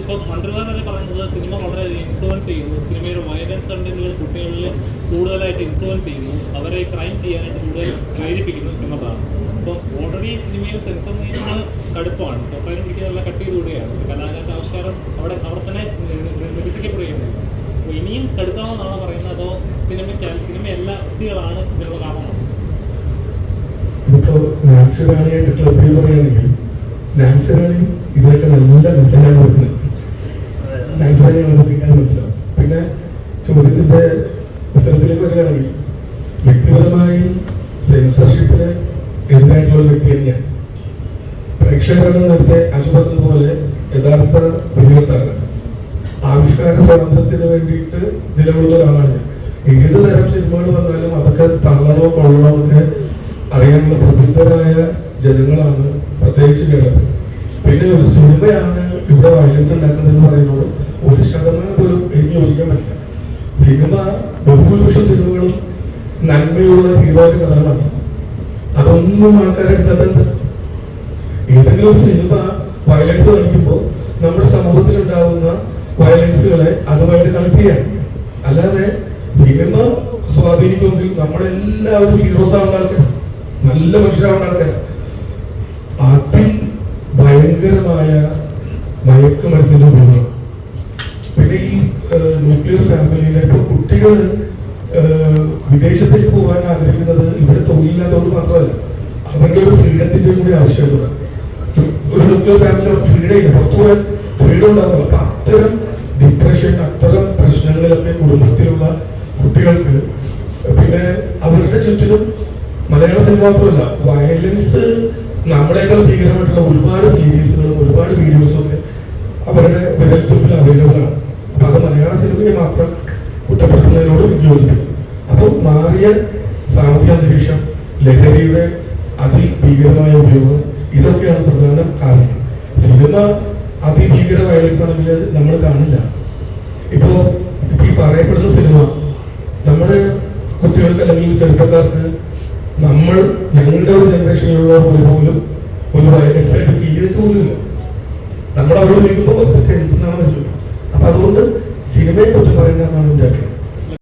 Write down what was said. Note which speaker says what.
Speaker 1: ഇപ്പോൾ മന്ത്രിമാർ തന്നെ പറയുന്നത് സിനിമ വളരെ ഇൻഫ്ലുവൻസ് ചെയ്യുന്നു, സിനിമയുടെ വയലൻസ് കണ്ടന്റുകൾ കുട്ടികളിൽ കൂടുതലായിട്ട് ഇൻഫ്ലുവൻസ് ചെയ്യുന്നു, അവരെ ക്രൈം ചെയ്യാനായിട്ട് കൂടുതൽ പ്രേരിപ്പിക്കുന്നു എന്നതാണ്. അപ്പോൾ ഓൾറെഡി സിനിമയിൽ സെൻസർ നിയമങ്ങൾ കടുപ്പമാണ്, തൊട്ടാലും പിടിക്കുന്നതെല്ലാം കട്ട് ചെയ്തുകൂടുകയാണ്, കലാകാരൻ്റെ ആവിഷ്കാരം അവിടെ തന്നെ നിരസിക്കപ്പെടുകയാണ്. അപ്പോൾ ഇനിയും കടുക്കാമെന്നാണ് പറയുന്നത്, അതോ സിനിമയല്ല കുട്ടികളാണ് ഇതിനുള്ള കാരണമാണ്?
Speaker 2: ഇതിപ്പോൾ നാൻസി റാണിയായിട്ട് ക്ലബ് ചെയ്ത് പറയുകയാണെങ്കിൽ നാൻസി റാണി ഇതിലൊക്കെ നല്ല മെസ്സേജാണ് കൊടുക്കുന്നത്. നാൻസി റാണി അവതരിപ്പിക്കാൻ മനസ്സിലാവും. പിന്നെ ചോദ്യത്തിന്റെ ഉത്തരത്തിലേക്ക് വരികയാണെങ്കിൽ വ്യക്തിപരമായി സെൻസർഷിപ്പിന് എതിരായിട്ടുള്ള ഒരു വ്യക്തി തന്നെയാണ്. പ്രേക്ഷകരെന്ന് നേരത്തെ അശു പറഞ്ഞതുപോലെ യഥാർത്ഥ വിധികർത്താക്കൾ ആവിഷ്കാര സ്വാതന്ത്ര്യത്തിന് വേണ്ടിയിട്ട് നിലകൊള്ളുന്ന ഒരാളാണ് ഞാൻ. ഏത് തരം സിനിമകൾ വന്നാലും അതൊക്കെ തള്ളണോ കൊള്ളണോ എന്നൊക്കെ അറിയാനുള്ള പ്രബുദ്ധരായ ജനങ്ങളാണ് പ്രത്യേകിച്ച് കേരളത്തിൽ. പിന്നെ ഒരു സിനിമയാണ് ഇവിടെ വയലൻസ് ഉണ്ടാക്കുന്നതെന്ന് പറയുന്നത് 1% പോലും എനിക്ക് യോജിക്കാൻ പറ്റില്ല. സിനിമ ബഹുഭൂരിപക്ഷം സിനിമകളും നന്മയുള്ള ഹീറോയുടെ കഥകളാണ്. അതൊന്നും ആൾക്കാരെടുക്കാത്തത്. ഏതെങ്കിലും ഒരു സിനിമ വയലൻസ് കാണിക്കുമ്പോൾ നമ്മുടെ സമൂഹത്തിലുണ്ടാവുന്ന വയലൻസുകളെ അതുമായിട്ട് കണക്ട് ചെയ്യാൻ, അല്ലാതെ സിനിമ സ്വാധീനിക്കുമെങ്കിൽ നമ്മളെല്ലാവരും ഹീറോസ് ആവുന്ന ആൾക്കാർ, നല്ല മനുഷ്യരാവുന്ന ആൾക്കാർ. ഭയങ്കരമായ മയക്കുമരുന്നിന്റെ ഉപയോഗം. പിന്നെ ഈ ന്യൂക്ലിയർ ഫാമിലിയിലെ ഇപ്പോൾ കുട്ടികൾ വിദേശത്തേക്ക് പോകാൻ ആഗ്രഹിക്കുന്നത് ഇവിടെ തൊഴിലില്ലാത്തവർ മാത്രമല്ല, അവരുടെ ഒരു ഫ്രീഡത്തിന്റെ കൂടി ആവശ്യമുണ്ട്. ഒരു ന്യൂക്ലിയർ ഫാമിലി ഫ്രീഡം ഇല്ല, പുറത്തു പോകാൻ ഫ്രീഡം ഉണ്ടാകുന്നില്ല. അപ്പൊ അത്തരം ഡിപ്രഷൻ, അത്തരം പ്രശ്നങ്ങളിലൊക്കെ കുടുംബത്തിലുള്ള കുട്ടികൾക്ക്, പിന്നെ അവരുടെ ചുറ്റിലും മലയാള സിനിമ മാത്രമല്ല വയലൻസ് നമ്മളെക്കാൾ ഭീകരമായിട്ടുള്ള ഒരുപാട് സീരീസുകളും ഒരുപാട് വീഡിയോസും ഒക്കെ അവരുടെ വിരൽത്തുമ്പിൽ അവൈലബിൾ ആണ്. അപ്പൊ അത് മലയാള സിനിമയെ മാത്രം കുറ്റപ്പെടുത്തുന്നതിനോട് യോജിപ്പിക്കും. അപ്പോൾ മാറിയ സാമൂഹ്യ അന്തരീക്ഷം, ലഹരിയുടെ അതിഭീകരമായ ഉപയോഗം, ഇതൊക്കെയാണ് പ്രധാന കാരണം. സിനിമ അതിഭീകര വയലൻസ് ആണെങ്കിൽ നമ്മൾ കാണില്ല. ഇപ്പോ ഈ പറയപ്പെടുന്ന സിനിമ നമ്മുടെ കുട്ടികൾക്ക് അല്ലെങ്കിൽ ചെറുപ്പക്കാർക്ക് ഞങ്ങളുടെ ഒരു ജനറേഷനിലുള്ള പോലും ഒരു വയലൻസ് ആയിട്ട് ഫീൽ ചെയ്തിട്ട് പോലുമില്ല. നമ്മൾ അവരോട് ചോദിക്കുമ്പോൾ അതൊക്കെ എന്തെന്നാണ് വെച്ചു. അപ്പൊ അതുകൊണ്ട് സിനിമയെ കുറിച്ച് പറയേണ്ടതാണ് എൻ്റെ അഭിപ്രായം.